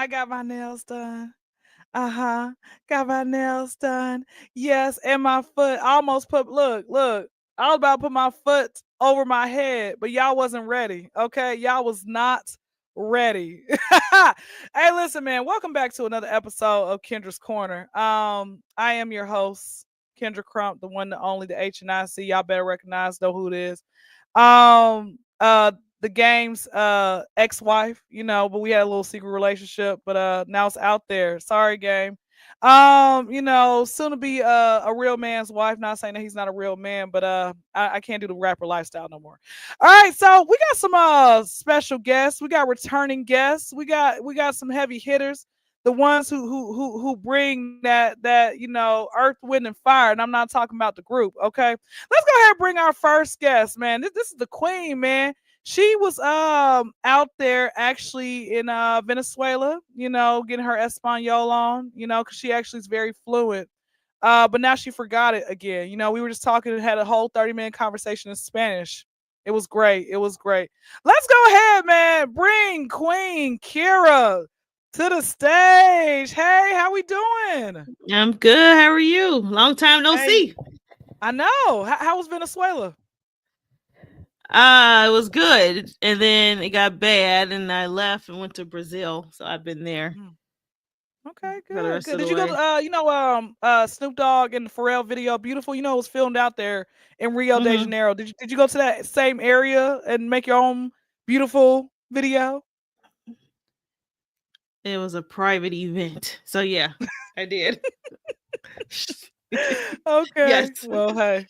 I got my nails done. Uh-huh. Got my nails done. Yes, and my foot. I almost put look. I was about to put my foot over my head, but y'all wasn't ready. Okay. Y'all was not ready. Hey, listen, man. Welcome back to another episode of Kendra's Corner. I am your host, Kendra Crump, the one, the only, the H and I C. Y'all better recognize, know who it is. Um, uh, the game's ex-wife, but we had a little secret relationship, but now it's out there. Sorry, game. Soon to be a real man's wife. Not saying that he's not a real man, but I can't do the rapper lifestyle no more. All right, so we got some special guests. We got returning guests. We got some heavy hitters. The ones who bring that earth, wind, and fire. And I'm not talking about the group, okay? Let's go ahead and bring our first guest, man. This is the queen, man. She was out there actually in Venezuela, getting her Espanol on, because she actually is very fluent. But now she forgot it again. We were just talking and had a whole 30-minute conversation in Spanish. It was great. It was great. Let's go ahead, man. Bring Queen Kyndra to the stage. Hey, how we doing? I'm good. How are you? Long time no Hey, see. I know. How was Venezuela? It was good, and then it got bad, and I left and went to Brazil. So I've been there Hmm. Okay, for the good, rest good. of Did the you go way. to Snoop Dogg and the Pharrell video Beautiful? It was filmed out there in Rio de hmm Janeiro. Did you go to that same area and make your own beautiful video? It was a private event, so yeah, I did. Okay. Yes. Well, hey.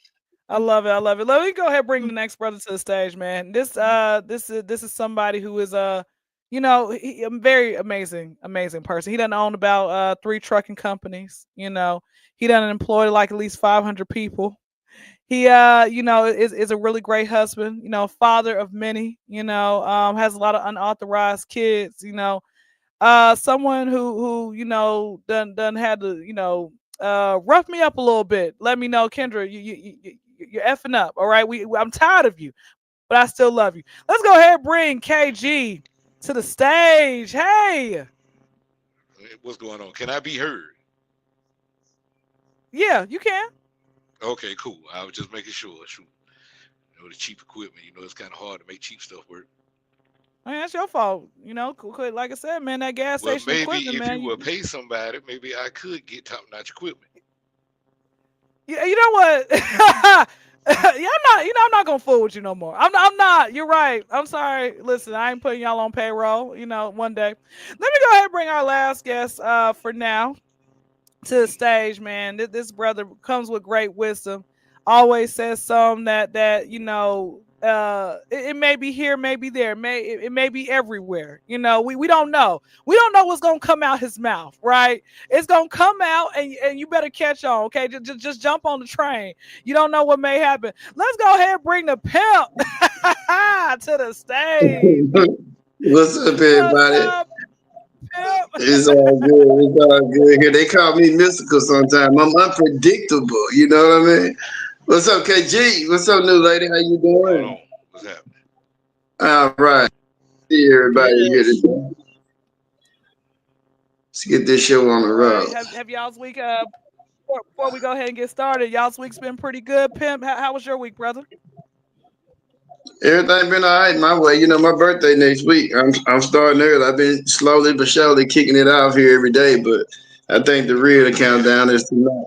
I love it. I love it. Let me go ahead and bring the next brother to the stage, man. This is somebody who is a very amazing person. He done own about three trucking companies. He done employed like at least 500 people. He is a really great husband, father of many, has a lot of unauthorized kids, someone who done had to, rough me up a little bit. Let me know, Kendra, you're effing up. All right, I'm tired of you, but I still love you. Let's go ahead and bring KG to the stage. Hey, What's going on? Can I be heard? yeah, you can. Okay, cool. I was just making sure. Shoot, the cheap equipment. It's kind of hard to make cheap stuff work. I mean, that's your fault. Like I said, man, that gas Well, station maybe equipment, if man. you will pay somebody, maybe I could get top-notch equipment. You know what? Yeah, I'm not gonna fool with you no more. I'm not. You're right. I'm sorry. Listen, I ain't putting y'all on payroll. One day. Let me go ahead and bring our last guest for now to the stage, man. This brother comes with great wisdom. Always says something that it may be here, maybe there, it may be everywhere. We don't know. We don't know what's gonna come out his mouth, right? It's gonna come out, and you better catch on, okay? Just jump on the train. You don't know what may happen. Let's go ahead and bring the pimp to the stage. What's up, What's everybody? up, pimp? It's all good. It's all good here. They call me mystical sometimes. I'm unpredictable. You know what I mean? What's up, KG? What's up, new lady? How you What's going doing? on? What's happening? All right. See Good. everybody here today. Let's get this show on the All right. road. Have y'all's week before we go ahead and get started, y'all's week's been pretty good. Pimp, how was your week, brother? Everything been all right my way. My birthday next week. I'm starting early. I've been slowly but surely kicking it off here every day, but I think the real countdown is tonight.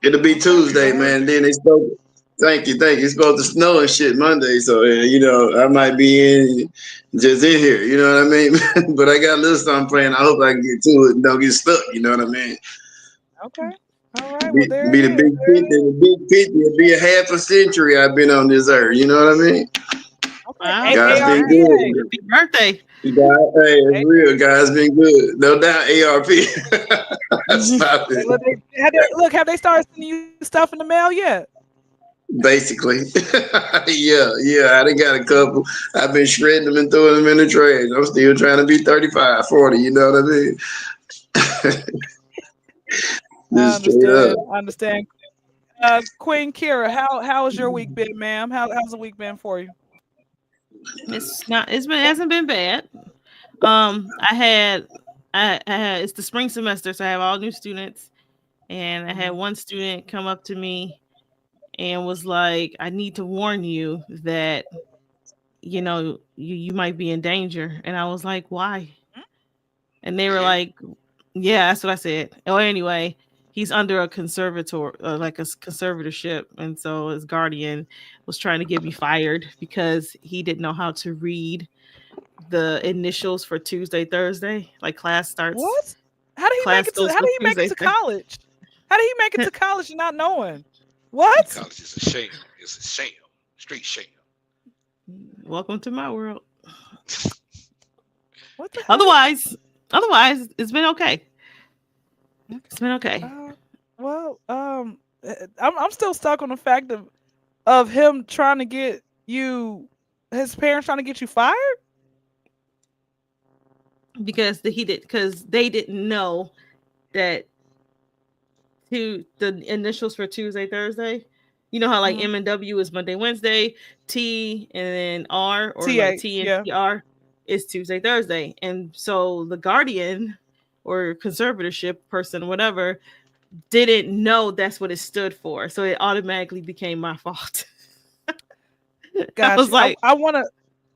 It'll be Okay. Tuesday, Well, hey. man. Then they supposed. Thank you. It's supposed to snow and shit Monday, so I might be just in here. You know what I mean? But I got a little something playing. I hope I can get to it and don't get stuck. You know what I mean? Okay. All right. Well, there Be it the is. big There it 50. is. The big 50 will be a half a century I've been on this earth. You know what I mean? Okay. Wow. God's been Nice. ARPA. good. Happy birthday. God, hey, it's real. God's been good. No doubt. ARP. Mhm. Stop it. Have they started sending you stuff in the mail yet? Basically. Yeah. I done got a couple. I've been shredding them and throwing them in the trash. I'm still trying to be 35, 40. You know what I mean? I Just straight up. understand. I understand. Queen Kira, how has your week been, ma'am? How's the week been for you? It's not. It's been hasn't been bad. I had it's the spring semester, so I have all new students, and I had Mhm. one student come up to me and was like, "I need to warn you that you might be in danger." And I was like, "Why?" And they were Yeah. like, "Yeah, that's what I said." Oh, anyway, he's under a conservator, like a conservatorship, and so his guardian was trying to get me fired because he didn't know how to read the initials for Tuesday, Thursday. Like What? class goes How for did he make it Tuesday, to college? How did he make it to college and not knowing? What? College is a sham. It's a sham. Straight sham. Welcome to my world. What the heck? Otherwise, it's been okay. It's been okay. Well, I'm still stuck on the fact of him trying to get you, his parents trying to get you fired. Because they didn't know that the initials for Tuesday, Thursday. You know how like Mhm. M and W is Monday, Wednesday, T and then R, or like TH, T and yeah. TR is Tuesday, Thursday. And so the guardian or conservatorship person, whatever, didn't know that's what it stood for. So it automatically became my fault. I Got was you. like, I want to.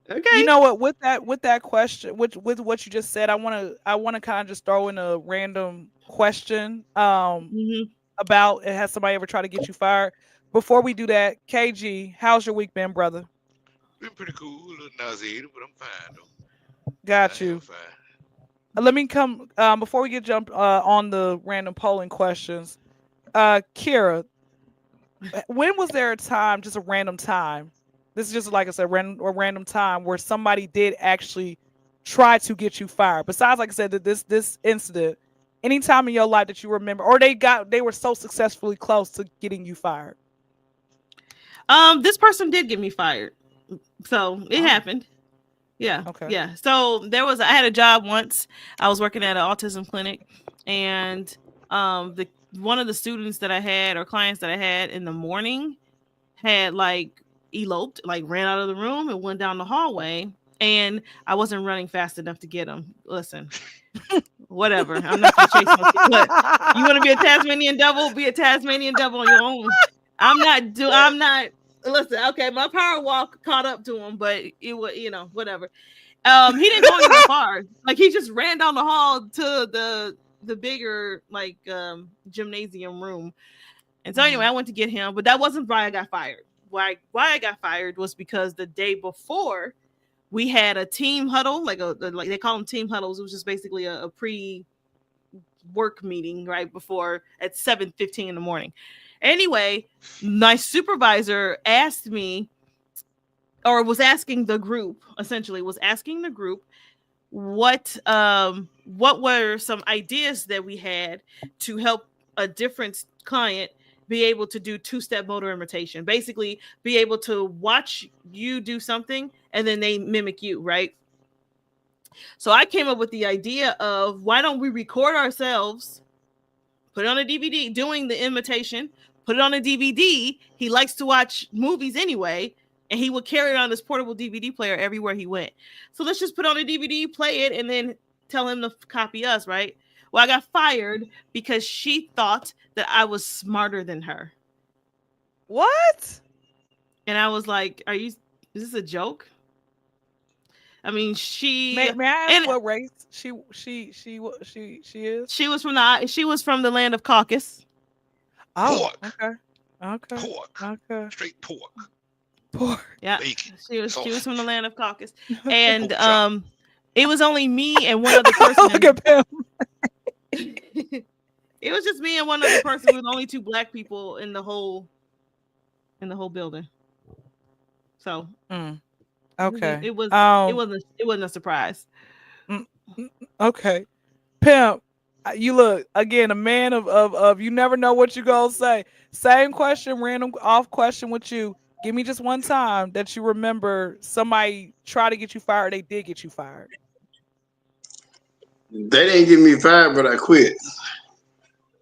You okay. know what? With that question, with what you just said, I want to kind of just throw in a random question. Mm-hmm. About it, has somebody ever tried to get you fired? Before we do that, KG, how's your week been, brother? Been pretty cool. A little nauseated, but I'm fine though. Got I am you. fine. Let me come before we get jumped on the random polling questions. Kira, when was there a time, just a random time? This is just like I said, a random time where somebody did actually try to get you fired. Besides, like I said, that this incident, any time in your life that you remember, or they were so successfully close to getting you fired. This person did get me fired. So it Oh, happened. Yeah, okay. yeah. So I had a job once. I was working at an autism clinic, and the one of the students that I had, or clients that I had in the morning, had like eloped, like ran out of the room and went down the hallway, and I wasn't running fast enough to get him. Listen, whatever. I'm not gonna chase no. What, you want to be a Tasmanian devil? Be a Tasmanian devil on your own. I'm not. Listen, okay, my power walk caught up to him, but it was, whatever. He didn't go anywhere far. Like, he just ran down the hall to the bigger, like, gymnasium room. And so anyway, Mhm. I went to get him, but that wasn't why I got fired. Why I got fired was because the day before we had a team huddle, like like they call them team huddles. It was just basically a pre work meeting right before at 7:15 in the morning. Anyway, my supervisor asked me, or was asking the group, essentially was asking the group what were some ideas that we had to help a different client be able to do two-step motor imitation, basically be able to watch you do something and then they mimic you, right? So I came up with the idea of, why don't we record ourselves, put it on a DVD doing the imitation, put it on a DVD. He likes to watch movies anyway, and he would carry it on his portable DVD player everywhere he went. So let's just put on a DVD, play it, and then tell him to copy us, right? Well, I got fired because she thought that I was smarter than her. What? And I was like, is this a joke? I mean, May I ask and what race she is? she was from the land of Caucasus. Oh, Pork. okay. Okay. Pork. Okay. Straight pork. Poor. Yeah, Bacon. she was from the Sausage. land of Caucasus, and Pork chop. it was only me and one other Look person. at him. It was just me and one other person. We were the only two black people in the whole building. So Okay. it wasn't a surprise. Mm, okay. Pimp, you look again a man of you never know what you gonna say. Same question, random off question with you. Give me just one time that you remember somebody try to get you fired. They did get you fired. They didn't get me fired, but I quit.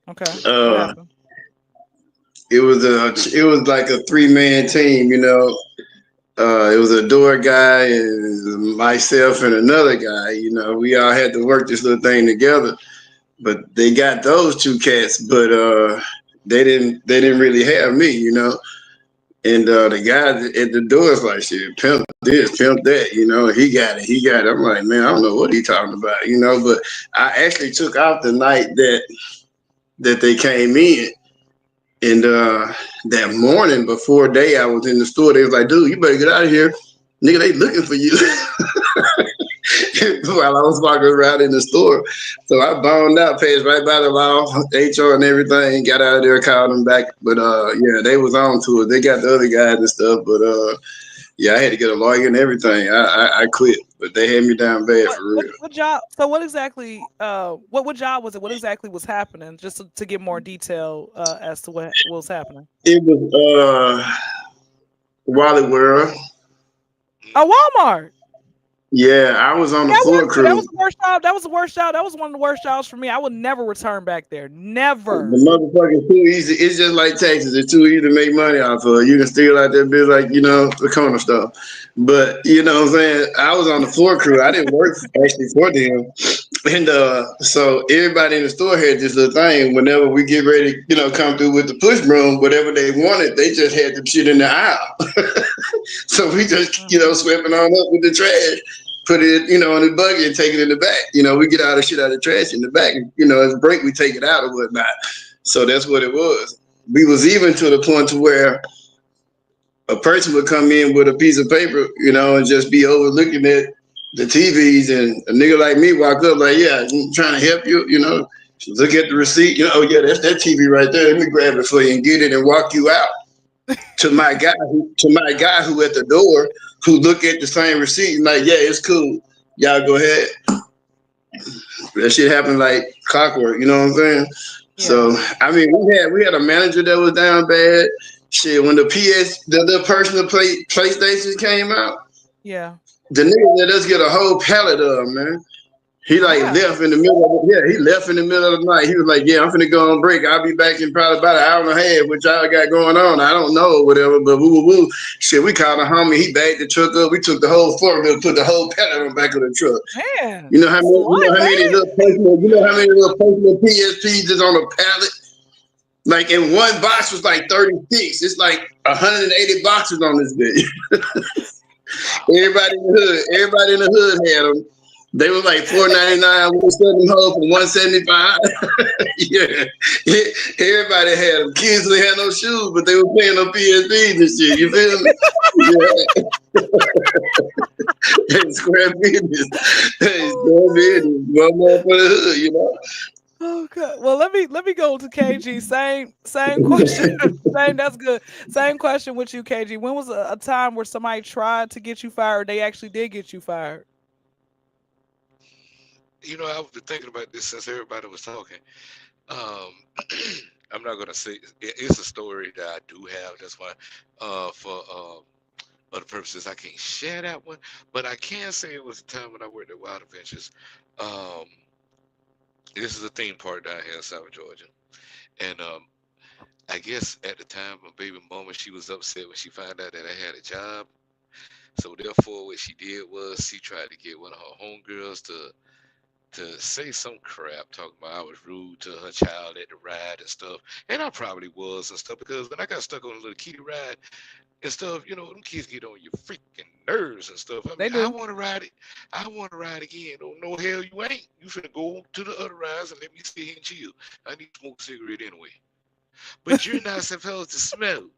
Okay. What Uh, happened? it was like a 3-man team, you know. It was a door guy and myself and another guy. You know, we all had to work this little thing together. But they got those two cats, but they didn't really have me. You know. And the guy at the door is like, shit, pimp this, pimp that, you know, he got it, he got it. I'm like, man, I don't know what he talking about, you know, but I actually took off the night that they came in. And that morning before day I was in the store, they was like, dude, you better get out of here. Nigga, they looking for you. While I was walking around in the store. So I boned out, passed right by the law, HR and everything, got out of there, called them back. But yeah, they was on to it. They got the other guys and stuff. But yeah, I had to get a lawyer and everything. I quit. But they had me down bad What for real. what job? So what exactly? What job was it? What exactly was happening? Just to get more detail as to what was happening. It was Wally World. Oh, Walmart. Yeah, I was on the Yeah, I floor worked there. That was crew. the worst job. That was the worst job. That was one of the worst jobs for me. I would never return back there. The Never. motherfucker's too easy. It's just like taxes. It's too easy to make money off of. You can steal out that bitch like, you know, the corner stuff. But, you know what I'm saying? I was on the floor crew. I didn't work actually for them. And so everybody in the store had this little thing. Whenever we get ready, you know, come through with the push broom, whatever they wanted, they just had the shit in the aisle. So we just, you know, Hmm. sweeping on up with the trash, put it, you know, in the buggy and take it in the back. You know, we get all the shit out of the trash in the back. And, you know, as a break, we take it out or whatnot. So that's what it was. We was even to the point to where a person would come in with a piece of paper, you know, and just be overlooking at the TVs, and a nigga like me walk up like, yeah, I'm trying to help you, you know, look at the receipt, you know, oh yeah, that's that TV right there. Let me grab it for you and get it and walk you out to my guy who at the door who look at the same receipt and like, yeah, it's cool. Y'all go ahead. That shit happened like clockwork, you know what I'm saying? Yeah. So I mean, we had a manager that was down bad. Shit, when the personal PlayStation came out, Yeah. the nigga let us get a whole pallet of them, man. He like Yeah. left in the middle of it. Yeah, he left in the middle of the night. He was like, yeah, I'm finna go on break. I'll be back in probably about an hour and a half, which y'all got going on. I don't know, whatever, but woo woo woo. Shit, we called a homie. He bagged the truck up. We took the whole forklift, put the whole pallet on the back of the truck. Man, You know how that's a many? lot, You know how many man. little personal? You know how many little personal PSPs is on a pallet? Like in one box was like 36. It's like 180 boxes on this bitch. Wow. Everybody in the hood had them. They were like $4.99. We were selling them home for $175. Yeah, everybody had them. Kids didn't have no shoes, but they were playing on PSPs and shit. You feel me? Yeah, square business. Hey, square Oh, business. One more for the hood, you know. man. Okay. Well, let me go to KG. Same question. Same. That's good. Same question with you, KG. When was a time where somebody tried to get you fired? They actually did get you fired. You know, I've been thinking about this since everybody was talking. Um, I'm not gonna say it's a story that I do have. That's why, for other purposes, I can't share that one. But I can say it was a time when I worked at Wild Adventures. Um, this is a theme park down here in South Georgia, and I guess at the time, my baby mama, she was upset when she found out that I had a job. So therefore, what she did was she tried to get one of her homegirls to say some crap, talking about I was rude to her child at the ride and stuff. And I probably was and stuff because when I got stuck on a little kitty ride and stuff, you know, them kids get on your freaking nerves and stuff. I mean, They I do. want to ride it. I want to ride again. Oh, no, hell, you ain't. You finna go to the other rides and let me sit here and chill. I need to smoke a cigarette anyway. But you're not supposed to smoke.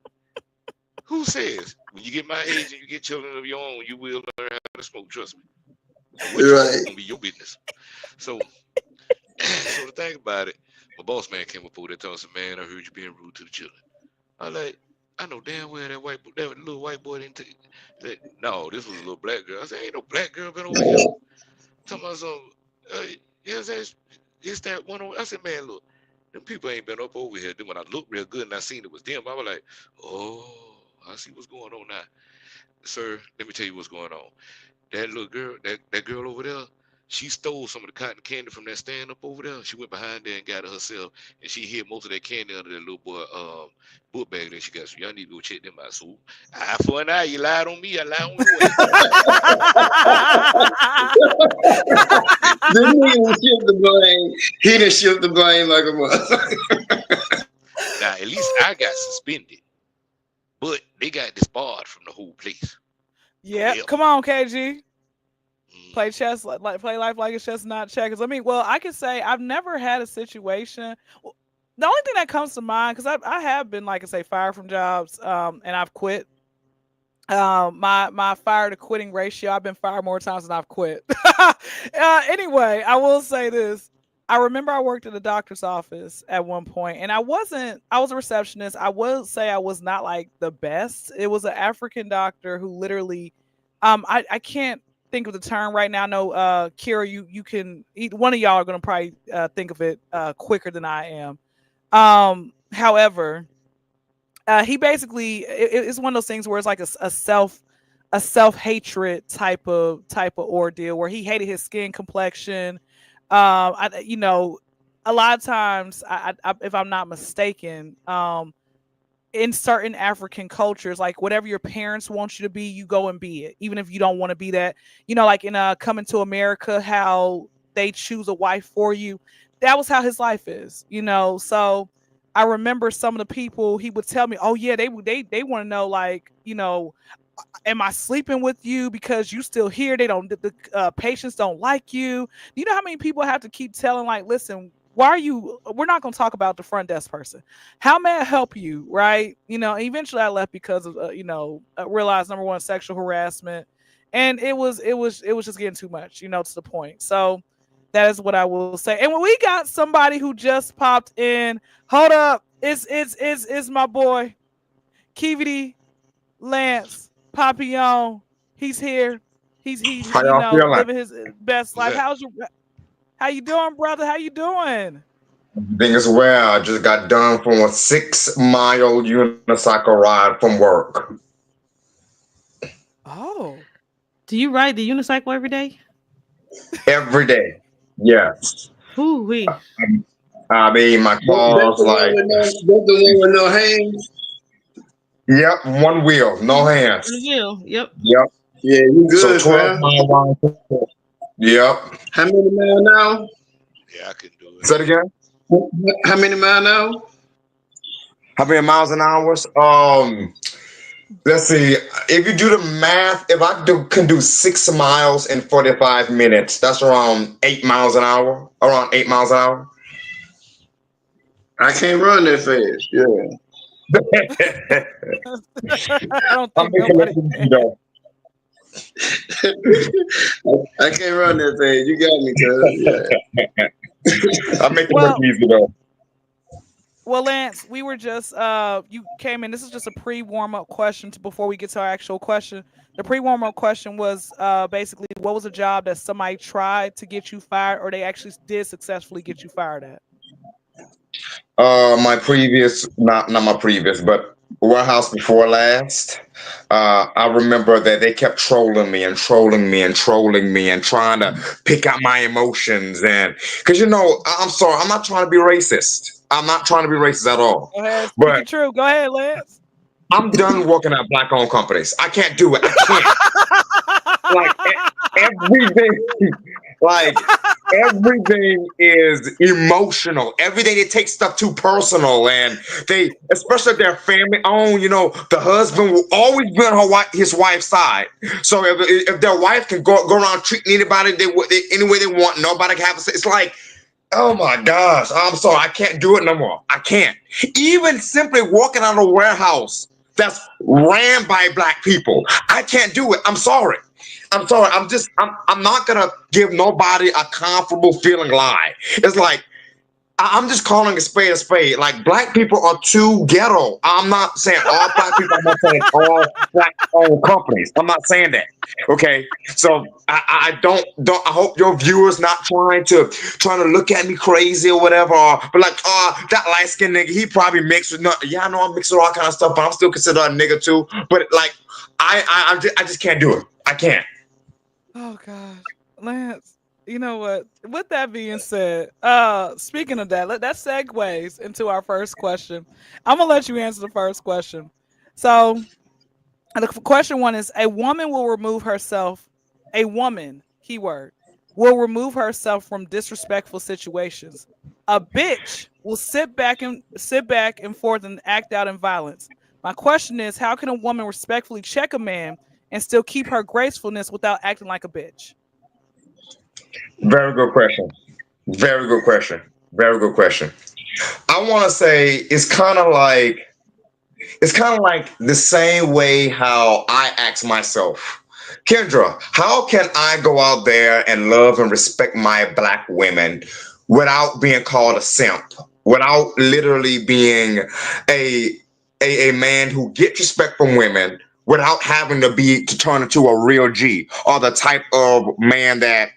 Who says? When you get my age and you get children of your own, you will learn how to smoke. Trust me. Now, what you smoke Right. gonna be your business. So, so the thing about it, my boss man came up over there telling us, man, I heard you being rude to the children. I like, I know damn well that little white boy didn't take that. No, this was a little black girl. I said, ain't no black girl been over here. Talking about some, uh, yes, it's that one. I said, man, look, them people ain't been up over here. Then when I looked real good and I seen it was them, I was like, oh, I see what's going on now, sir. Let me tell you what's going on. That little girl, that girl over there, She stole some of the cotton candy from that stand up over there. She went behind there and got it herself, and she hid most of that candy under that little boy book bag that she got. So y'all need to go check them out. So eye for an eye. You lied on me. I lied on your ass. This nigga done shift the blame. He done shift the blame like a motherfucker. Now at least I got suspended, but they got disbarred from the whole place. Yeah, Forever. come on, KG. Play Mm. chess like play life like it's just not checkers. I mean, well, I can say I've never had a situation. The only thing that comes to mind, because I have been, like I say, fired from jobs, and I've quit. My fire to quitting ratio, I've been fired more times than I've quit. Anyway, I will say this. I remember I worked at a doctor's office at one point, and I was a receptionist. I will say I was not like the best. It was an African doctor who literally, I can't think of the term right now. No, Kira, you can, one of y'all are going to probably think of it quicker than I am. However, he basically it's one of those things where it's like a self hatred type of ordeal where he hated his skin complexion. A lot of times, if I'm not mistaken, in certain African cultures, like whatever your parents want you to be, you go and be it, even if you don't want to be that. Like in Coming to America, how they choose a wife for you. That was how his life is. So I remember some of the people he would tell me, "Oh yeah, they want to know, like, am I sleeping with you because you still here? They don't the patients don't like you." You know how many people have to keep telling, like, "Listen, why are you? We're not going to talk about the front desk person. How may I help you?" Right? Eventually I left because of I realized, number one, sexual harassment, and it was just getting too much, to the point. So that is what I will say. And when we got somebody who just popped in, hold up, it's my boy Kivity Lance Papillon. He's here. He's How y'all feeling? living his best What's life. that? How you doing, brother? How you doing? Thing as well. I just got done from a 6 mile unicycle ride from work. Oh, Do you ride the unicycle every day? Every day. Yes. Ooh wee. I mean, my That's car's the one like, with no hands. yep, one wheel, no hands. You. Yep. Yep. Yeah, you So good, 12 fam. mile ride. Yep. How many mile now? Yeah, I couldn't do it. Say it again. How many mile now? How many miles an hour? Let's see. If you do the math, if can do 6 miles in 45 minutes, that's around 8 miles an hour. Around 8 miles an hour. I can't run that fast. Yeah. I don't I'm think making it nobody easy can. though. I can't run that fast. You got me, cuz. I'm making it Well, easy though. well, Lance, we were just you came in. This is just a pre warm up question before we get to our actual question. The pre warm up question was basically, what was a job that somebody tried to get you fired, or they actually did successfully get you fired at? My previous, not my previous, but warehouse before last. I remember that they kept trolling me and trolling me and trolling me and trying to pick out my emotions, and because I'm sorry, I'm not trying to be racist. I'm not trying to be racist at all. Go ahead, speak But it true. Go ahead, Lance. I'm done working at black-owned companies. I can't do it. I can't. Like everything, like everything is emotional. Everything they take stuff too personal, and they, especially if they're family owned. The husband will always be on his wife's side. So if their wife can go around treating anybody any way they want, nobody can have a say. It's like, oh my gosh, I'm sorry, I can't do it no more. I can't. Even simply walking out of a warehouse that's ran by black people, I can't do it. I'm sorry. I'm sorry. I'm not gonna give nobody a comfortable feeling lie. It's like I'm just calling a spade a spade. Like, black people are too ghetto. I'm not saying all black people. I'm not saying all black-owned companies. I'm not saying that. Okay. So I don't. I hope your viewers not trying to look at me crazy or whatever. But like, that light skinned nigga, he probably mixed with nothing. Yeah, I know I'm mixed with all kind of stuff, but I'm still considered a nigga too. But like, I just can't do it. I can't. Oh gosh, Lance. You know what? With that being said, speaking of that, that segues into our first question. I'm gonna let you answer the first question. So, the question one is: a woman will remove herself. A woman, keyword, will remove herself from disrespectful situations. A bitch will sit back and forth and act out in violence. My question is: how can a woman respectfully check a man and still keep her gracefulness without acting like a bitch? Very good question. Very good question. Very good question. I want to say it's kind of like the same way how I ask myself, Kyndra, how can I go out there and love and respect my black women without being called a simp, without literally being a a man who gets respect from women without having to turn into a real G or the type of man that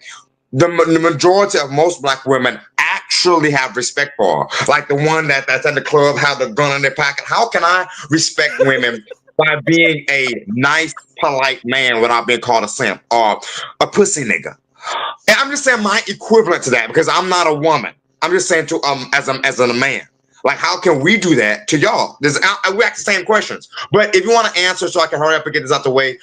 the majority of most black women actually have respect for, like the one that's at the club have the gun in their pocket. How can I respect women by being a nice, polite man without being called a simp or a pussy nigga? And I'm just saying my equivalent to that because I'm not a woman. I'm just saying to as a man. Like, how can we do that to y'all? We ask the same questions, but if you want to answer, so I can hurry up and get this out the way.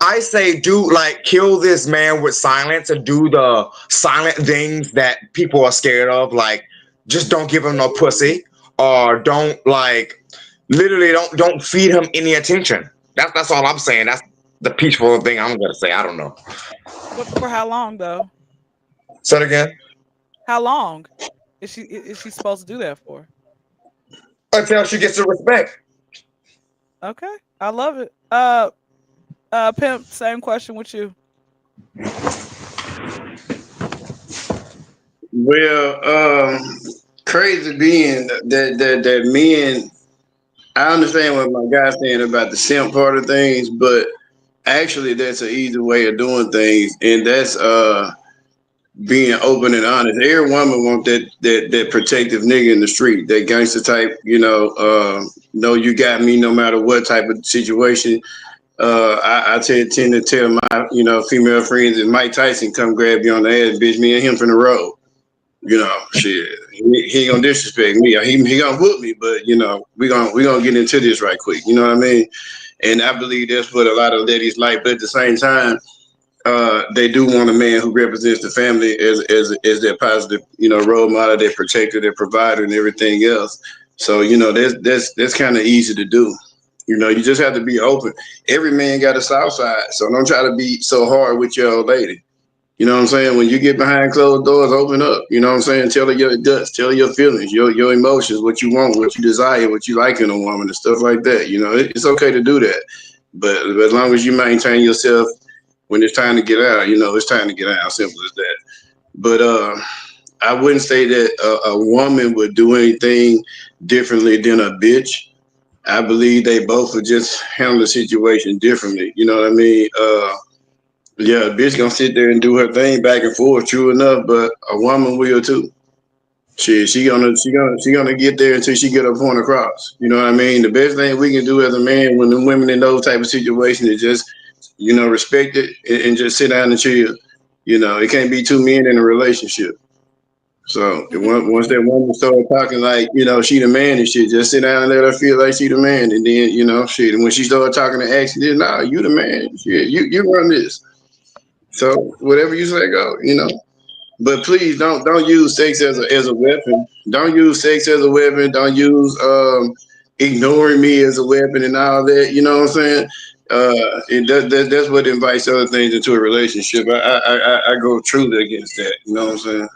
I say do like kill this man with silence and do the silent things that people are scared of, like just don't give him no pussy or don't like literally don't feed him any attention. That's all I'm saying. That's the peaceful thing I'm gonna say. I don't know. But for how long though? Say it again. How long is she supposed to do that for? Until she gets the respect. Okay, I love it. Pimp, same question with you. Well, crazy being that men. I understand what my guy's saying about the simp part of things, but actually, that's an easy way of doing things, and that's being open and honest. Every woman want that protective nigga in the street, that gangster type. Know you got me no matter what type of situation. I tend to tell my female friends that Mike Tyson come grab you on the ass, bitch. Me and him from the road. Shit. He ain't gonna disrespect me. He gonna whoop me, but we gonna get into this right quick. You know what I mean? And I believe that's what a lot of ladies like. But at the same time, they do want a man who represents the family as their positive, role model, their protector, their provider, and everything else. So that's kind of easy to do. You just have to be open. Every man got a soft side, so don't try to be so hard with your old lady. You know what I'm saying? When you get behind closed doors, open up. You know what I'm saying? Tell her your guts, tell her your feelings, your emotions, what you want, what you desire, what you like in a woman, and stuff like that. It's okay to do that, but as long as you maintain yourself when it's time to get out, it's time to get out. Simple as that. But I wouldn't say that a woman would do anything differently than a bitch. I believe they both would just handle the situation differently. You know what I mean? Yeah, a bitch gonna sit there and do her thing back and forth, true enough, but a woman will too. She gonna get there until she get her point across. You know what I mean? The best thing we can do as a man when the women in those type of situations is just, respect it and just sit down and chill. It can't be two men in a relationship. So once that woman started talking like, she the man and shit, just sit down and let her feel like she the man, and then shit. And when she started talking to action, then nah, you the man. Shit, you run this. So whatever you say, go. But please don't use sex as a weapon. Don't use sex as a weapon. Don't use ignoring me as a weapon and all that. You know what I'm saying? That's what invites other things into a relationship. I go truly against that. You know what I'm saying?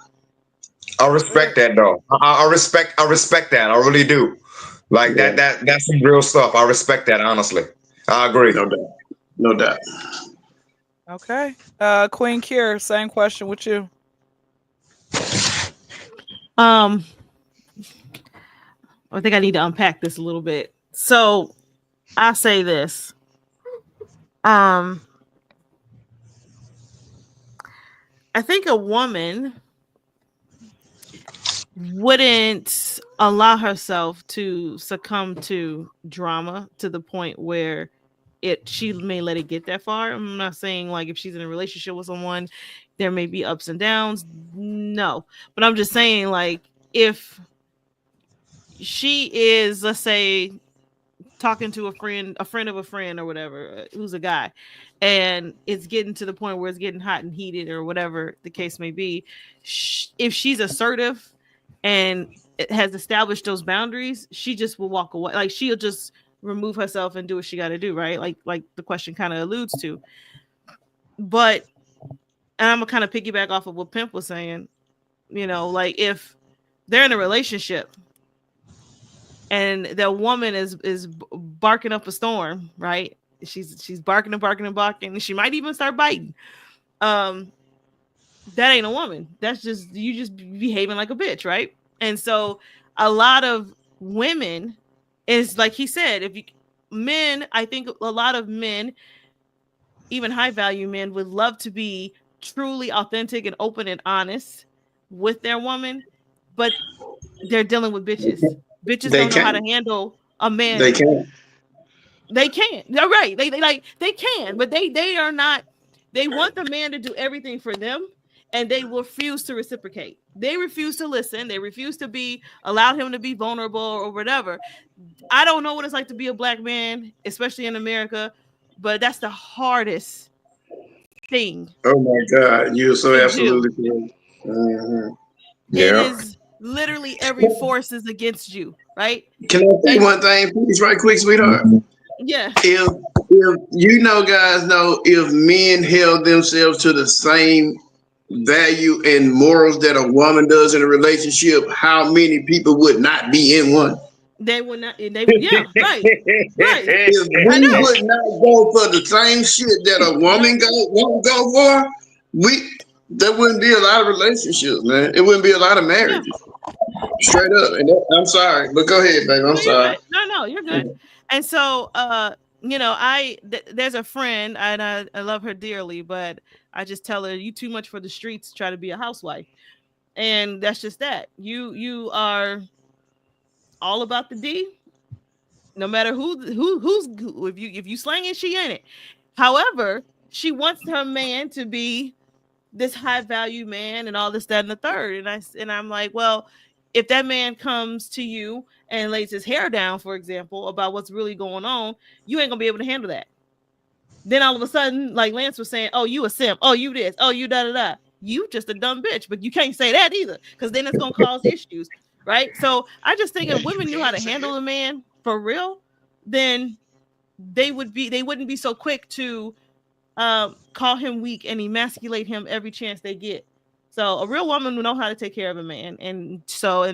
I That's respect it. that though. I respect that. I really do. Like Yeah, that's some real stuff. I respect that honestly. I agree. no doubt, no doubt. Okay. Queen Kier, same question with you. Um, I think I need to unpack this a little bit. So I say this. Um, I think a woman wouldn't allow herself to succumb to drama to the point where she may let it get that far. I'm not saying like if she's in a relationship with someone, there may be ups and downs. No, but I'm just saying like if she is, let's say, talking to a friend of a friend or whatever, who's a guy, and it's getting to the point where it's getting hot and heated or whatever the case may be, if she's assertive and it has established those boundaries, she just will walk away. Like she'll just remove herself and do what she got to do, right? Like the question kind of alludes to. But and I'm gonna kind of piggyback off of what Pimp was saying. You know, like if they're in a relationship and the woman is barking up a storm, right? She's barking and barking and barking, and she might even start biting. Um, that ain't a woman. That's just you just behaving like a bitch, right? And so a lot of women is like he said, if you men, I think a lot of men, even high value men, would love to be truly authentic and open and honest with their woman, but they're dealing with bitches. Bitches They don't know how can't. to handle a They man. can't. They can. They're right. They like they can, but they are not. They want the man to do everything for them, and they refuse to reciprocate. They refuse to listen. They refuse to be allow him to be vulnerable or whatever. I don't know what it's like to be a black man, especially in America, but that's the hardest thing Oh my God, you're so to do. absolutely correct. Mhm. It Yeah. is literally every force is against you, right? Can I say And one thing, please, right quick, sweetheart? yeah, If you know, guys know, if men held themselves to the same value and morals that a woman does in a relationship, how many people would not be in one? they would not. They yeah, right, right. If I we know. would not go for the same shit that a woman won't go for, we there wouldn't be a lot of relationships, man. It wouldn't be a lot of Yeah, marriages, straight up. And I'm sorry, but go ahead, baby. I'm no, you're sorry. good. No, you're good. And so, you know, there's a friend, and I love her dearly, but I just tell her, you too much for the streets. Try to be a housewife, and that's just that. You are all about the D. No matter who, if you slanging, she in it. However, she wants her man to be this high value man and all this, that, and the third. And I'm like, well, if that man comes to you and lays his hair down, for example, about what's really going on, you ain't gonna be able to handle that. Then all of a sudden, like Lance was saying, oh, you a simp, oh, you this, oh, you da da da. You just a dumb bitch, but you can't say that either, because then it's gonna cause issues, right? So I just think Yeah, if you women knew how can to say handle that. a man for real, then they wouldn't be so quick to call him weak and emasculate him every chance they get. So a real woman will know how to take care of a man, and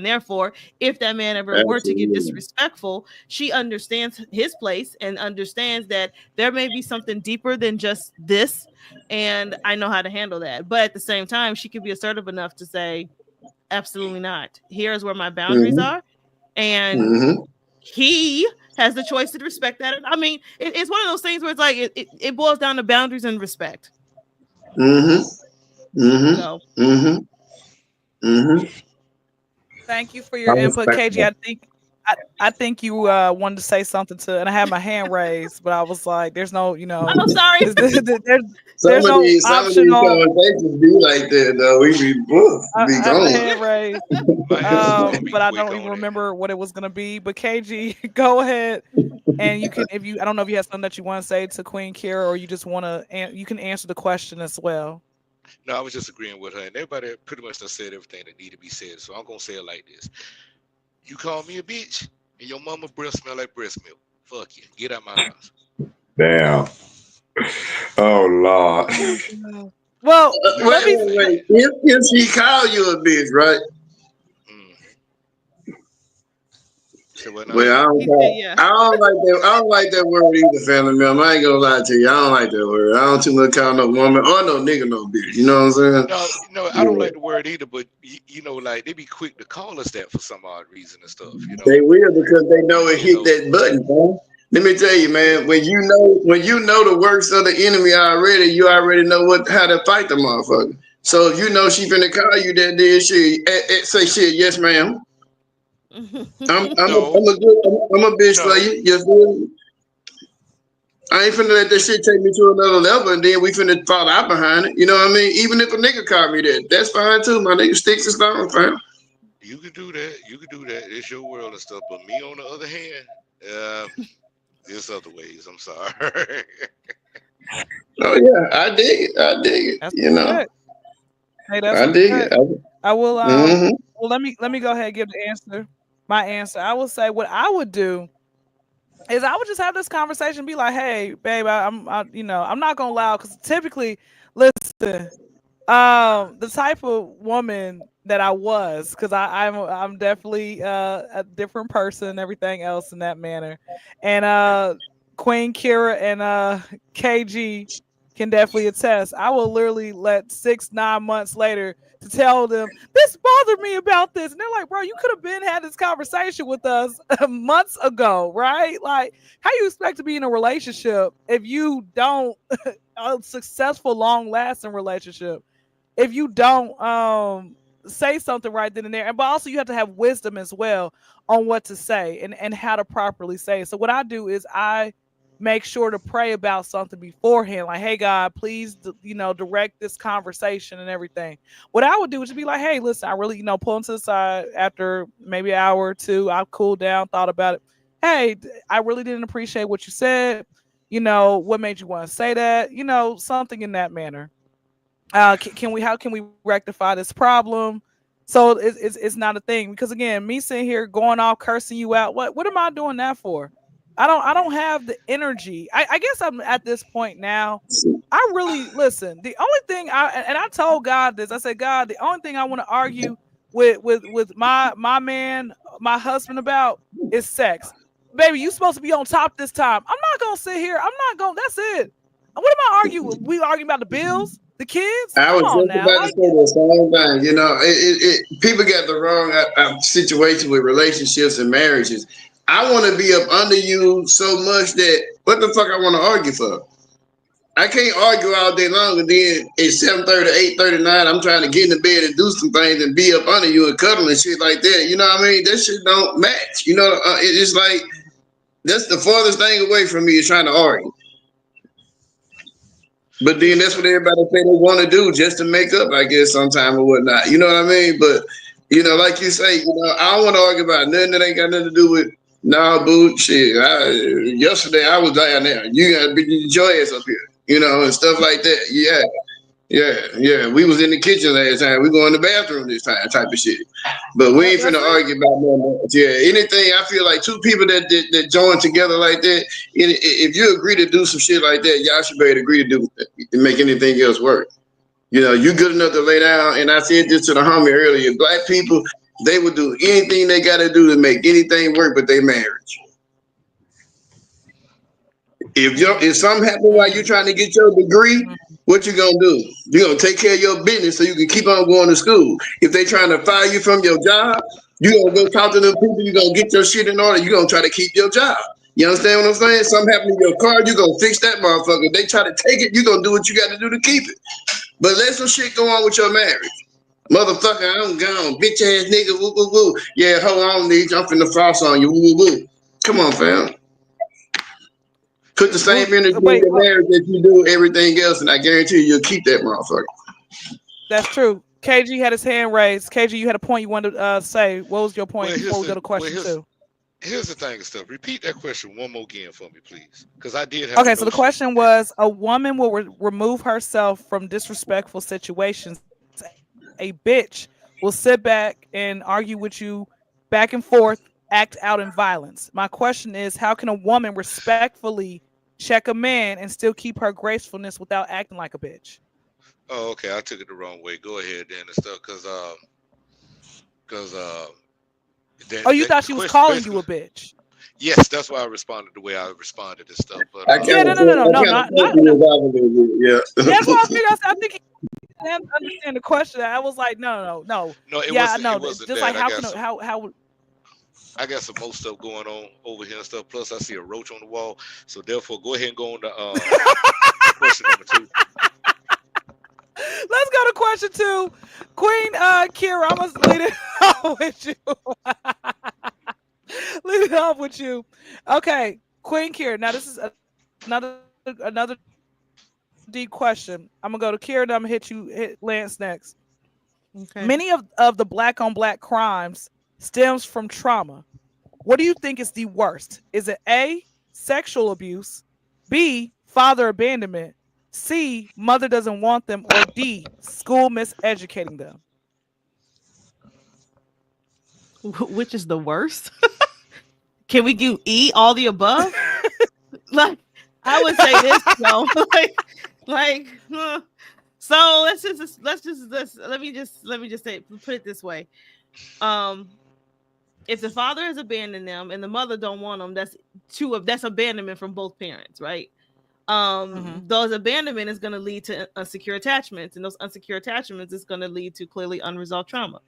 therefore, if that man ever were to get Absolutely. disrespectful, she understands his place and understands that there may be something deeper than just this, and I know how to handle that. But at the same time, she could be assertive enough to say, "Absolutely not. Here's where my boundaries Mm-hmm. are," and Mm-hmm. he has the choice to respect that. I mean, it's one of those things where it's like it boils down to boundaries and respect. Mm-hmm. Mm-hmm. So Mm-hmm. Mm-hmm. Thank you for I your input, respect KG. that. I think you wanted to say something to, and I had my hand raised, but I was like, "There's no, I'm sorry. there's no Some of these optional." conversations be like that though. We be I have my gone. hand raised, My answer's gonna be but I quick don't even on it. remember what it was gonna be. But KG, go ahead, and you can if you I don't know if you have something that you want to say to Queen Kira, or you just want to you can answer the question as well. No, I was just agreeing with her, and everybody pretty much done said everything that need to be said. So I'm gonna say it like this: you call me a bitch, and your mama breath smell like breast milk. Fuck you. Get out my house. Damn. Oh Lord. Oh my god. Well, We let me. Wait. If she call you a bitch, right? mm, say what now? Well, He said, "Yeah." I don't like that. I don't like that word either, family member. I ain't gonna lie to you. I don't like that word. I don't too much call no woman or no nigga no bitch. You know what I'm saying? No, no, I don't Yeah. like the word either, but like they be quick to call us that for some odd reason and stuff, They will because they know it You hit know, that button, man. Let me tell you, man. yeah. When you know the works of the enemy already, you already know how to fight the motherfucker. So if you know she finna call you that day, shit, say shit. Yes, ma'am. I'm No, a good I'm a bitch for no, you. You feel me? I ain't finna let that shit take me to another level, and then we finna fall out behind it. You know what I mean? Even if a nigga call me that, that's fine too. My nigga sticks and stones, fam. You can do that. You can do that. It's your world and stuff. But me, on the other hand, uh, there's other ways. I'm sorry. Oh yeah, I dig it. I dig it. That's You know, respect. Hey, that's I dig it. respect. I will Mm-hmm. well let me go ahead and give the answer. My answer. I will say what I would do is I would just have this conversation, be like, "Hey, babe, I'm not gonna lie, because typically, listen, the type of woman that I was, because I'm definitely a different person, and everything else in that manner, and Queen Kira and KG can definitely attest. I will literally let 6 9 months later to tell them this bothered me about this, and they're like, "Bro, you could have been had this conversation with us months ago, right? Like, how you expect to be in a relationship if you don't a successful, long lasting relationship if you don't say something right then and there. And but also you have to have wisdom as well on what to say and how to properly say it. So what I do is I make sure to pray about something beforehand, like, hey God, please direct this conversation and everything. What I would do is just be like, hey, listen, I really, pull them to the side after maybe an hour or two. I've cooled down, thought about it. Hey, I really didn't appreciate what you said. What made you want to say that? Something in that manner. Can we how can we rectify this problem so it's not a thing? Because again, me sitting here going off cursing you out, what am I doing that for? I don't have the energy. I guess I'm at this point now. I really listen. The only thing I told God this, I said, God, the only thing I want to argue with my man, my husband, about is sex. Baby, you supposed to be on top this time. I'm not gonna sit here. I'm not gonna. That's it. What am I arguing? We arguing about the bills, the kids? I Come was on just now, about to like, say the same thing. People got the wrong situation with relationships and marriages. I want to be up under you so much that what the fuck I want to argue for? I can't argue all day long, and then at 7:30, 8:39, I'm trying to get in the bed and do some things and be up under you and cuddle and shit like that. You know what I mean? That shit don't match. It's like that's the farthest thing away from me is trying to argue. But then Here's the that's what thing. everybody say they want to do just to make up, I guess, sometime or whatnot. You know what I mean? But like you say, I don't want to argue about nothing that ain't got nothing to do with nah, boo, shit. Yesterday I was down there. You got to be your ass up here, and stuff like that. Yeah, yeah, yeah. We was in the kitchen last time. We go in the bathroom this time, type of shit. But we ain't finna that's it. argue about nothing else. Yeah, anything. I feel like two people that join together like that. If you agree to do some shit like that, y'all should be able to agree to do and make anything else work. You good enough to lay down. And I said this to the homie earlier. Black people, they will do anything they got to do to make anything work, but their marriage. If something happen while you're Mm, trying to get your degree, mm. what you gonna do? You're gonna take care of your business so you can keep on going to school. If they trying to fire you from your job, you gonna go talk to them people, you gonna get your shit in order, you gonna try to keep your job. You understand what I'm saying? Something happen to your car, you gonna fix that motherfucker. If they try to take it, you gonna do what you gotta do to keep it. But let some shit go on with your marriage. Motherfucker, I'm gone. Bitch ass nigga, woo woo woo. Yeah, hold on, need you. I'm finna frost on you, woo woo woo. Come on, fam. Put the Well, same energy in wait, your marriage that you do everything else, and I guarantee you'll keep that motherfucker. that's true. KG had his hand raised. KG, you had a point you wanted to say. What was your point Well, before here's we go the to well question two? here's the thing and stuff. Repeat that question one more again for me, please, because I did have a Okay, so the notion. question was: a woman will remove herself from disrespectful situations. A bitch will sit back and argue with you back and forth, act out in violence. My question is: how can a woman respectfully check a man and still keep her gracefulness without acting like a bitch? Oh, okay, I took it the wrong way. Go ahead then and stuff, because Oh, you that thought the she was question calling you basically. a bitch? Yes, that's why I responded the way I responded and stuff. But I Yeah, kind no, of no, no, think, no, I no, kind of not think not. you was out a little bit, That's yeah. what I figured. I think he didn't understand the question. I was like, no, no, no. no, it Yeah, I wasn't. It know. wasn't Just like that. how can how would I got some more stuff going on over here and stuff. Plus, I see a roach on the wall. So therefore, go ahead and go on to question number two. let's go to question two. Queen Kira, I'm gonna lead it off with you. lead it off with you. Okay, Queen Kira. Now this is another Another deep question. I'm gonna go to Kira, and I'm gonna hit Lance next. Many Okay. of the black on black crimes stems from trauma. What do you think is the worst? Is it A, sexual abuse, B, father abandonment, C, mother doesn't want them, or D, school miseducating them? Which is the worst? Can we do E, all the above? Like, I would say this though. Like, so let me just say, put it this way. Um, if the father has abandoned them and the mother don't want them, that's abandonment from both parents, right? Hmm. Those abandonment is going to lead to unsecure attachments, and those unsecure attachments is going to lead to clearly unresolved trauma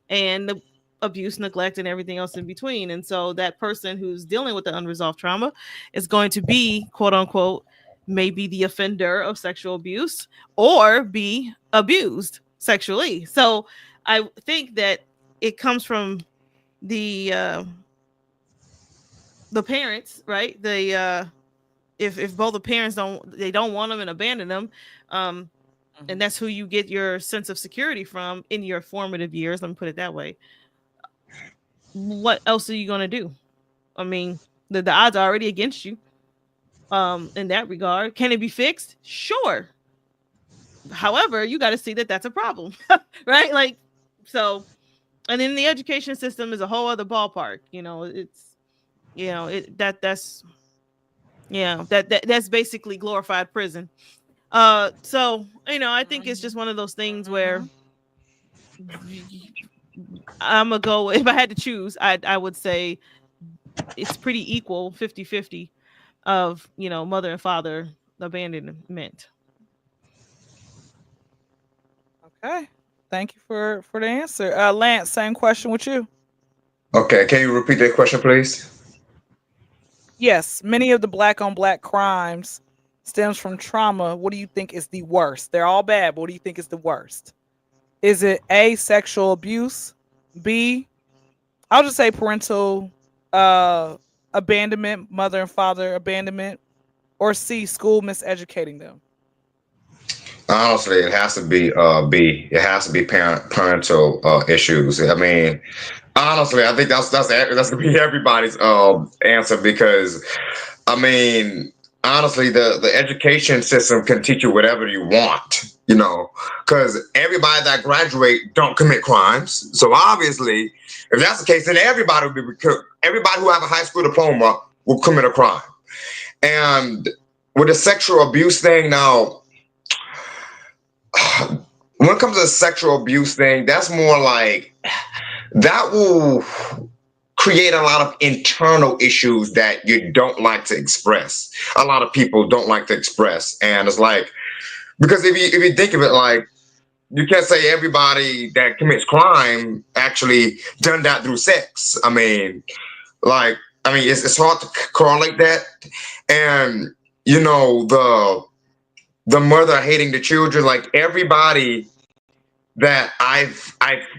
and the abuse, neglect, and everything else in between. And so that person who's dealing with the unresolved trauma is going to be, quote unquote, maybe the offender of sexual abuse or be abused sexually. So I think that it comes from the uh the parents, right? If both the parents don't want them and abandon them, um and Hmm. that's who you get your sense of security from in your formative years, let me put it that way. What else are you going to do? I mean, the odds are already against you in that regard. Can it be fixed? Sure. However, you got to see that that's a problem. Right? Like, so, and then the education system is a whole other ballpark. It's, that's, yeah, that's basically glorified prison. So, I think it's just Hmm. one of those things where Hmm. I'm gonna go. If I had to choose, I would say it's pretty equal, 50-50 of, mother and father abandonment. Okay. Thank you for the answer. Lance, same question with you. Okay, can you repeat that question, please? Yes, many of the black on black crimes stems from trauma. What do you think is the worst? They're all bad, but what do you think is the worst? Is it A, sexual abuse, B, I'll just say parental uh abandonment, mother and father abandonment, or C, school miseducating them? Honestly, it has to be B. It has to be parental issues. I mean, honestly, I think that's gonna be everybody's answer because I mean, honestly, the education system can teach you whatever you want, because everybody that graduate don't commit crimes. So obviously, if that's the case, then everybody who have a high school diploma will commit a crime. And with the sexual abuse thing now, when it comes to the sexual abuse thing, that's more like that will create a lot of internal issues that you don't like to express. A lot of people don't like to express, and it's like because if you think of it, like you can't say everybody that commits crime actually done that through sex. It's hard to correlate that, and the mother hating the children, like everybody that I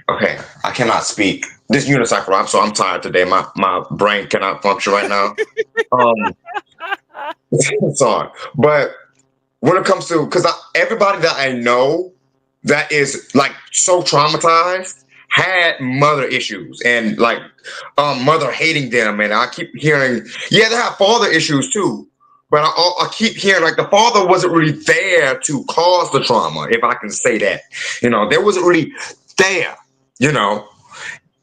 okay, I cannot speak. This unicycle, so I'm tired today. My brain cannot function right now. Um, sorry, but when it comes to because everybody that I know that is like so traumatized had mother issues and like mother hating them, and I keep hearing yeah they have father issues too. But I keep hearing like the father wasn't really there to cause the trauma, if I can say that. There wasn't really there. You know,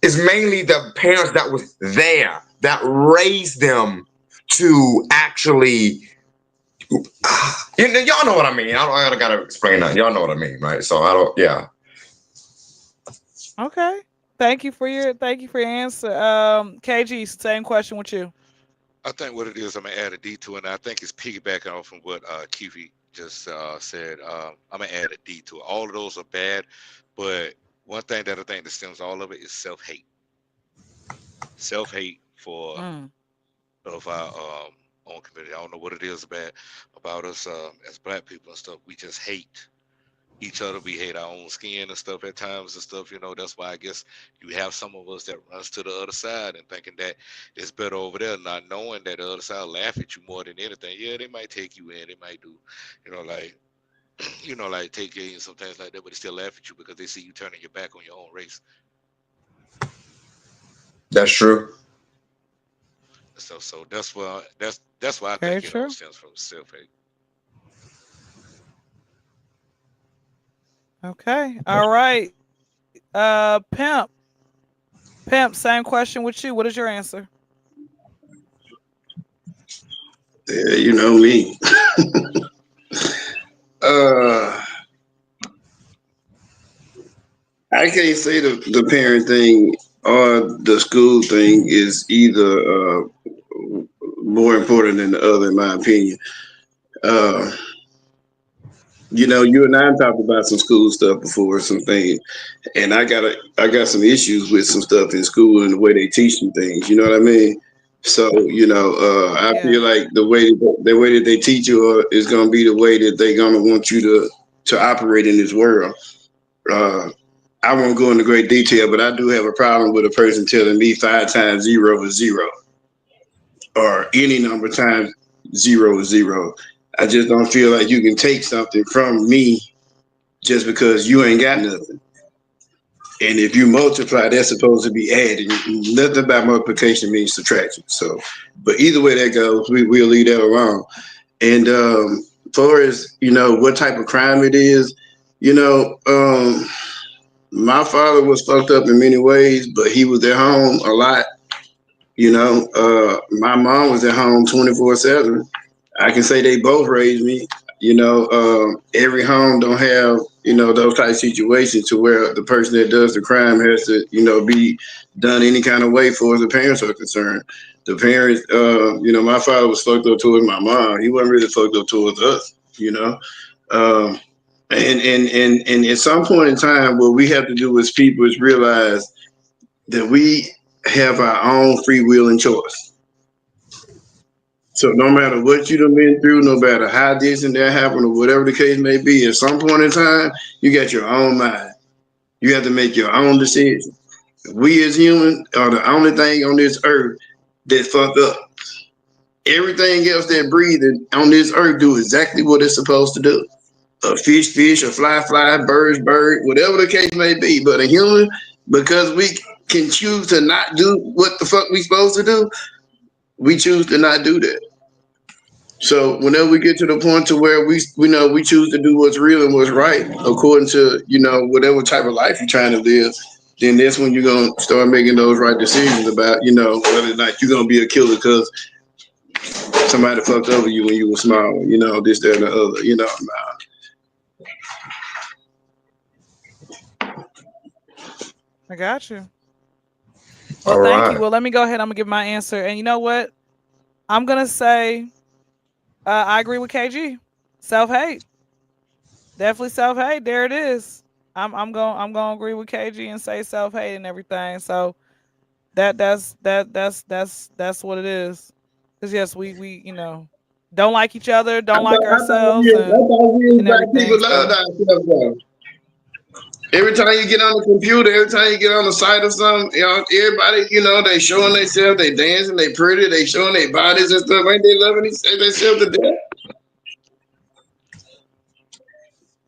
it's mainly the parents that was there that raised them to actually y'all know what I mean. I don't gotta explain that. Y'all know what I mean, right? So I don't. Yeah. Okay. Thank you for your answer. KG, same question with you. I think what it is, I'm gonna add a D to it, and I think it's piggybacking off from what Kiwi just said. I'm gonna add a D to it. All of those are bad, but one thing that I think that stems all of it is self-hate. Self-hate for Mm. of our own community. I don't know what it is about us as black people and stuff. We just hate each other. We hate our own skin and stuff at times and stuff. That's why I guess you have some of us that runs to the other side and thinking that it's better over there, not knowing that the other side laugh at you more than anything. Yeah, they might take you in, they might do, like like take you in some things like that, but they still laugh at you because they see you turning your back on your own race That's true. and stuff. So that's why I Very think true. stems from self hate. Okay. All right. Pimp. Pimp, same question with you. What is your answer? Yeah, you know me. Uh, I can't say the parent thing or the school thing is either more important than the other, in my opinion. Uh, you and I talked about some school stuff before, some things, and I got some issues with some stuff in school and the way they teach some things. You know what I mean? So I feel Yeah. like the way that they teach you is going to be the way that they're going to want you to operate in this world. Uh, I won't go into great detail, but I do have a problem with a person telling me 5 times 0 is 0, or any number of times 0 is 0. I just don't feel like you can take something from me just because you ain't got nothing. And if you multiply, that's supposed to be adding. Nothing about multiplication means subtraction. So, but either way that goes, we'll leave that alone. And as far as what type of crime it is, you know, my father was fucked up in many ways, but he was at home a lot. My mom was at home 24/7. I can say they both raised me. Every home don't have those type of situations to where the person that does the crime has to be done any kind of way for as the parents are concerned. The parents, my father was fucked up towards my mom. He wasn't really fucked up towards us. Um, and at some point in time, what we have to do as people is realize that we have our own free will and choice. So no matter what you done been through, no matter how this and that happened or whatever the case may be, at some point in time, you got your own mind. You have to make your own decision. We as humans are the only thing on this earth that fuck up. Everything else that breathing on this earth do exactly what it's supposed to do. A fish, fish, a fly, fly, birds, bird, whatever the case may be. But a human, because we can choose to not do what the fuck we supposed to do, we choose to not do that. So whenever we get to the point to where we know we choose to do what's real and what's right according to whatever type of life you're trying to live, then that's when you're gonna start making those right decisions about whether or not you're gonna be a killer because somebody fucked over you when you were small. This, that, and the other. I got you. Well, All thank you. right. Well, let me go ahead. I'm gonna give my answer. And you know what? I'm gonna say I agree with KG. Self hate. Definitely self hate. There it is. I'm gonna agree with KG and say self hate and everything. So that's what it is. Cause yes, we don't like each other, I don't like thought, I thought ourselves, we, I thought we as and black everything. people loved So ourselves though. Every time you get on the computer, every time you get on the site or something, everybody, they showing themselves, they dancing, they pretty, they showing their bodies and stuff. Ain't they loving themselves to death?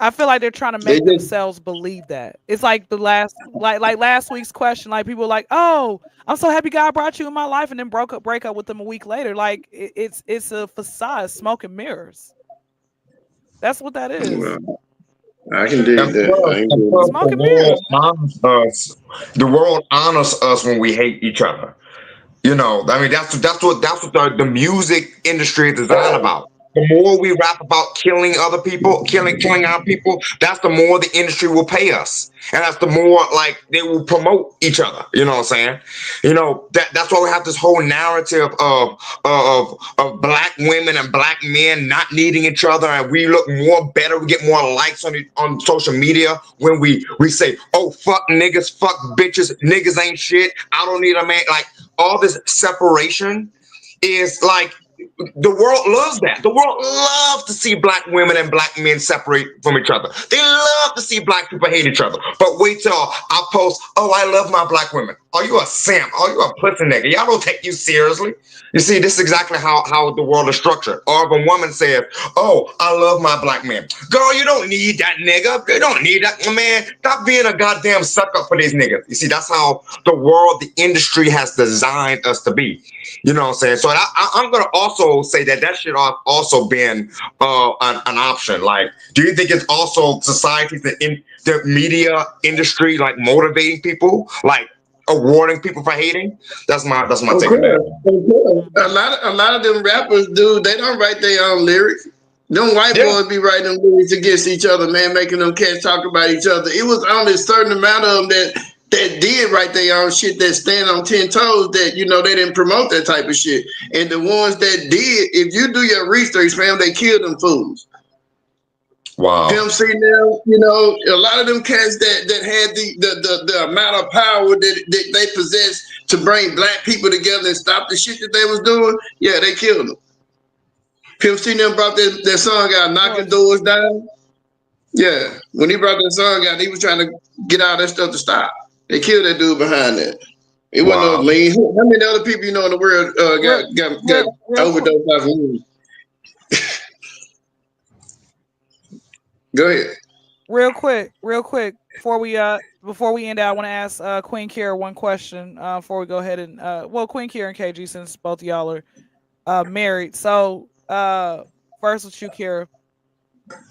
I feel like they're trying to They make just themselves believe that. It's like the last like last week's question. Like people were like, "Oh, I'm so happy God brought you in my life," and then break up with them a week later. Like it's a facade, smoke and mirrors. That's what that is. well, I can dig And that. plus, I ain't and doing plus, it. the Smoke and world mirrors, man. honors us. The world honors us when we hate each other. I mean, that's what the music industry is designed about. The more we rap about killing other people, killing our people, that's the more the industry will pay us, and that's the more like they will promote each other. You know what I'm saying? That's why we have this whole narrative of black women and black men not needing each other, and we look more better. We get more likes on social media when we say, "Oh fuck niggas, fuck bitches, niggas ain't shit. I don't need a man." Like all this separation is like the world loves that. The world loves to see black women and black men separate from each other. They love to see black people hate each other. But wait till I post, oh, I love my black women. Are you a simp? Are you a pussy nigga? Y'all don't take you seriously. You see, this is exactly how the world is structured. Or if a woman says, oh, I love my black man. Girl, you don't need that nigga. You don't need that man. Stop being a goddamn sucker for these niggas. You see, that's how the world, the industry has designed us to be. You know what I'm saying? So I'm going to also say that should have also been an option. Like, do you think it's also society, the media industry, like motivating people, like awarding people for hating? That's my Of take on that. course, of course. A lot of them rappers do. They don't write their own lyrics. Them white Yeah. boys be writing them lyrics against each other, man, making them cats talk about each other. It was only a certain amount of them that did write their own shit, that stand on 10 toes, that they didn't promote that type of shit. And the ones that did, if you do your research, fam, they killed them fools. Wow. Pimp C now, a lot of them cats that had the amount of power that they possessed to bring black people together and stop the shit that they was doing, yeah, they killed them. Pimp C them brought that song out, knocking doors down. Yeah, when he brought that song out, he was trying to get all that stuff to stop. They killed that dude behind that. It wasn't no Wow. lean. How many other people in the world got overdosed off of lean? Go ahead. Real quick, before we end it, I want to ask Queen Kira one question before we go ahead and Queen Kira and KG, since both of y'all are married. So first with you, Kira,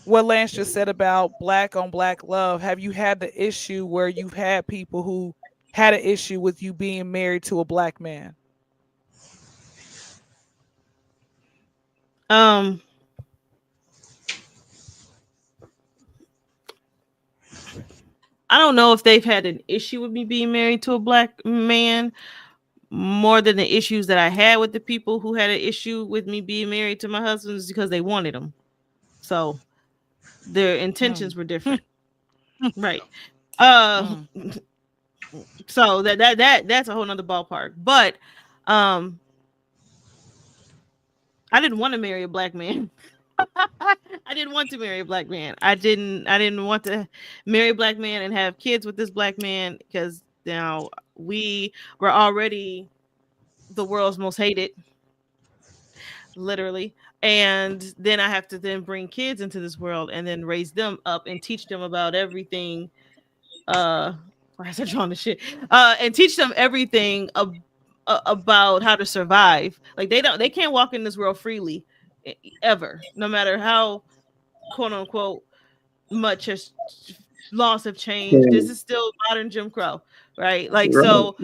what Lance just said about black on black love, have you had the issue where you've had people who had an issue with you being married to a black man? I don't know if they've had an issue with me being married to a black man more than the issues that I had with the people who had an issue with me being married to my husband is because they wanted him. So their intentions were different. Right. So that's a whole nother ballpark. But I didn't want to marry a black man. I didn't want to marry a black man. I didn't want to marry a black man and have kids with this black man, because now we were already the world's most hated, literally. And then I have to then bring kids into this world and then raise them up and teach them about everything. Why is I drawing the shit? And teach them everything about how to survive. Like they can't walk in this world freely ever, no matter how quote unquote much has laws have changed. This is still modern Jim Crow, right? Like, so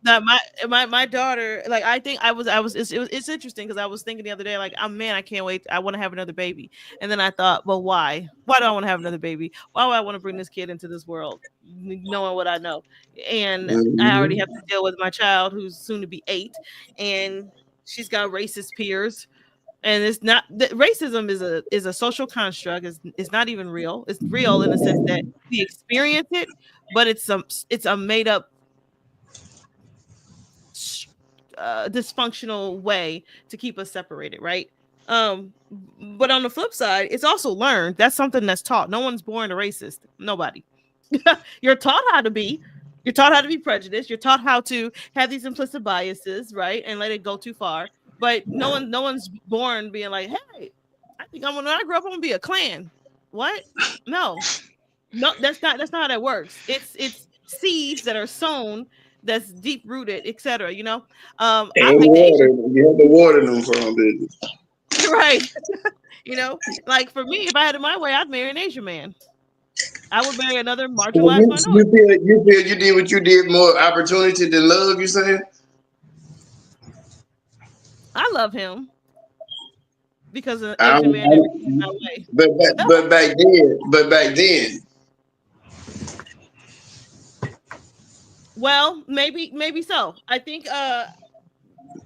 that my daughter, like, I think it's interesting because I was thinking the other day, like, oh man, I can't wait, I want to have another baby. And then I thought, well, why do I want to have another baby? Why do I want to bring this kid into this world knowing what I know? And I already have to deal with my child who's soon to be 8, and she's got racist peers. And it's not that racism is a social construct. It's not even real. It's real in the sense that we experience it, but it's a made up dysfunctional way to keep us separated, right? But on the flip side, it's also learned. That's something that's taught. No one's born a racist. Nobody. You're taught how to be. You're taught how to be prejudiced. You're taught how to have these implicit biases, right, and let it go too far. But no one's born being like, hey, I think when I grow up, I'm gonna be a Klan. What? No, that's not how that works. It's seeds that are sown, that's deep rooted, etc. I picked Asian. You have to water them from business. Right. Like for me, if I had it my way, I'd marry an Asian man. I would marry another marginalized minority. You feel you did what you did, more opportunity than love, you saying? I love him because an Asian man never came my way. But back then. Well, maybe so. I think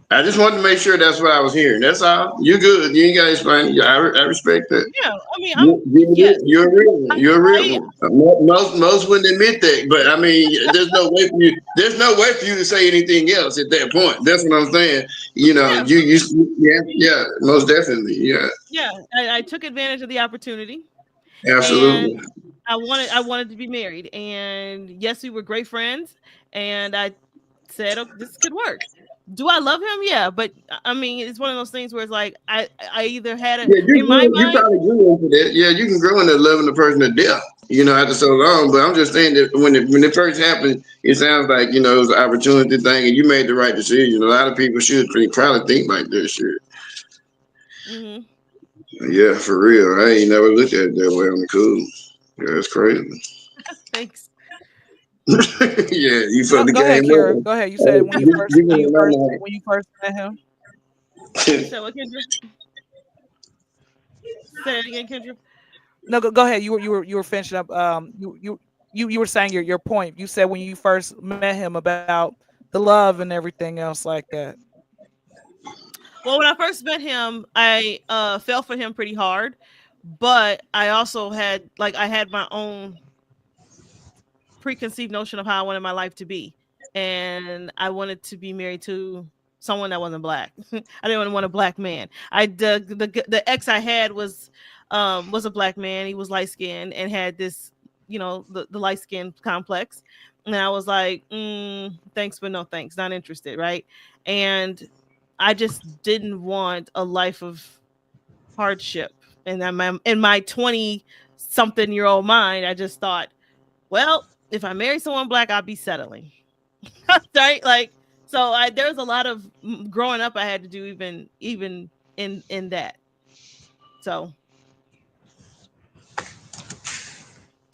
I just wanted to make sure that's what I was hearing. That's all. You good. You ain't got to explain it. Yeah, I respect that. Yeah, I mean, I'm yes, You're a real one. You're a real I one. Most wouldn't admit that, but I mean, there's no way for you. There's no way for you to say anything else at that point. That's what I'm saying. You know, yeah, yeah, most definitely, yeah, yeah. I took advantage of the opportunity, and absolutely. I wanted to be married, and yes, we were great friends, and I said, "Okay, this could work." Do I love him? Yeah, but I mean, it's one of those things where it's like I either had it Yeah, in my you mind. probably grew into that. Yeah, you can grow into loving the person to death. You know, after so long. But I'm just saying that when it first happened, it sounds like it was an opportunity thing, and you made the right decision. A lot of people should probably think like that. Shit. Hmm. Yeah, for real. I ain't never looked at it that way on the cool. Yeah, that's crazy. Thanks. Yeah, you Go, fucked the go ahead, game Kira. up. Go ahead. You said Hey, when you first you gonna when you first met him. You said what, Kendra? Say it again, Kendra. No, go ahead. You were finishing up. You were saying your point. You said when you first met him about the love and everything else like that. Well, when I first met him, I fell for him pretty hard, but I also had my own preconceived notion of how I wanted my life to be, and I wanted to be married to someone that wasn't black. I didn't want a black man. The ex I had was a black man. He was light skinned and had this, the light skin complex, and I was like, thanks but no thanks, not interested, right? And I just didn't want a life of hardship. And in my 20 something year old mind, I just thought, well, if I marry someone black, I'll be settling. Right? Like, so there was a lot of growing up I had to do, even in that. So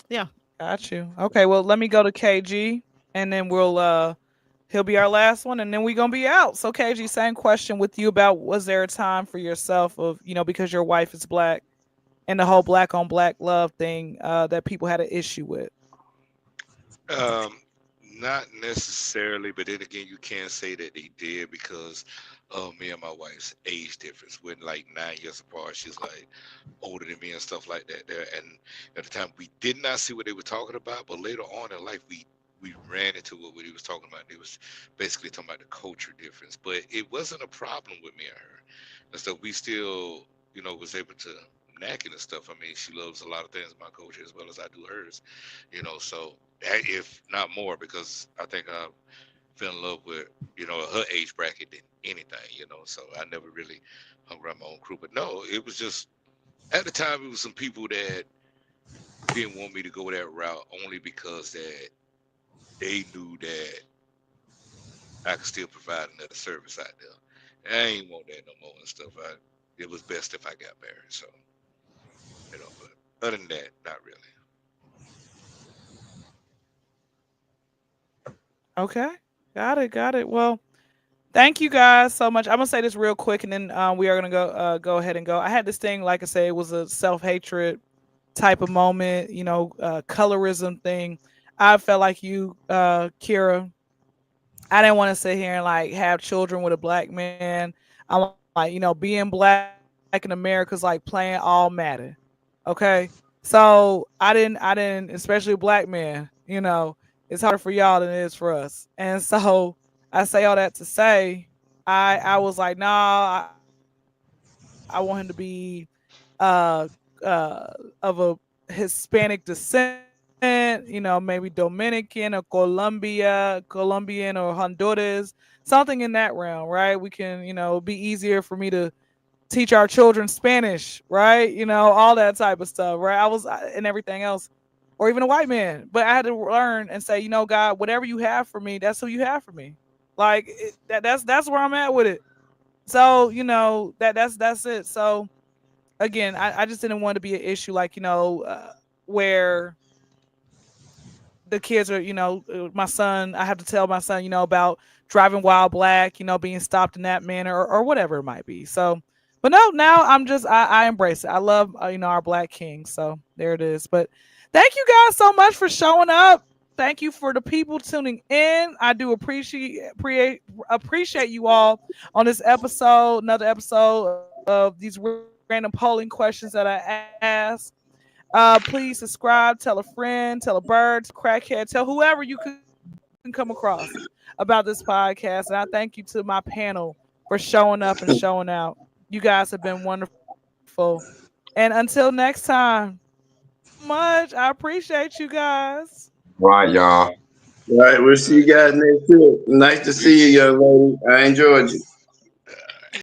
yeah. Got you. Okay, well let me go to KG and then he'll be our last one and then we're gonna be out. So KG, same question with you about was there a time for yourself of, because your wife is black and the whole black on black love thing that people had an issue with. Um, Not necessarily, but then again, you can't say that they did because of me and my wife's age difference. We're like 9 years apart. She's like older than me and stuff like that. There, and at the time, we did not see what they were talking about, but later on in life, we ran into what he was talking about. It was basically talking about the culture difference, but it wasn't a problem with me and her. And so we still, was able to knack it and stuff. I mean, she loves a lot of things in my culture as well as I do hers. So if not more, because I think I fell in love with her age bracket than anything. So I never really hung around my own crew. But no, it was just at the time it was some people that didn't want me to go that route only because that they knew that I could still provide another service out there. I ain't want that no more and stuff. It was best if I got married. So but other than that, not really. Okay. Got it. Well, thank you guys so much. I'm gonna say this real quick, and then we are gonna go ahead and go. I had this thing, like I say, it was a self hatred type of moment, colorism thing. I felt like you, Kira. I didn't want to sit here and like have children with a black man. I'm like, being black in America is like playing all matter. Okay, so I didn't, especially black men. It's harder for y'all than it is for us, and so I say all that to say, I was like, nah, I want him to be uh of a Hispanic descent, maybe Dominican or Colombian or Honduras, something in that realm, right? We can, be easier for me to teach our children Spanish, right? All that type of stuff, right? And everything else, or even a white man. But I had to learn and say, God, whatever you have for me, that's who you have for me. Like that's where I'm at with it. So that's it. So again, I just didn't want to be an issue like where the kids are, my son, I have to tell my son, about driving while black, being stopped in that manner or whatever it might be. So, but no, now I embrace it. I love, our black king. So there it is. But thank you guys so much for showing up. Thank you for the people tuning in. I do appreciate you all on this episode, another episode of these random polling questions that I ask. Please subscribe, tell a friend, tell a bird, crackhead, tell whoever you can come across about this podcast. And I thank you to my panel for showing up and showing out. You guys have been wonderful. And until next time, thank you so much. I appreciate you guys. Right, y'all. All right, we'll see you guys next week. Nice to see you, young lady. I enjoyed you.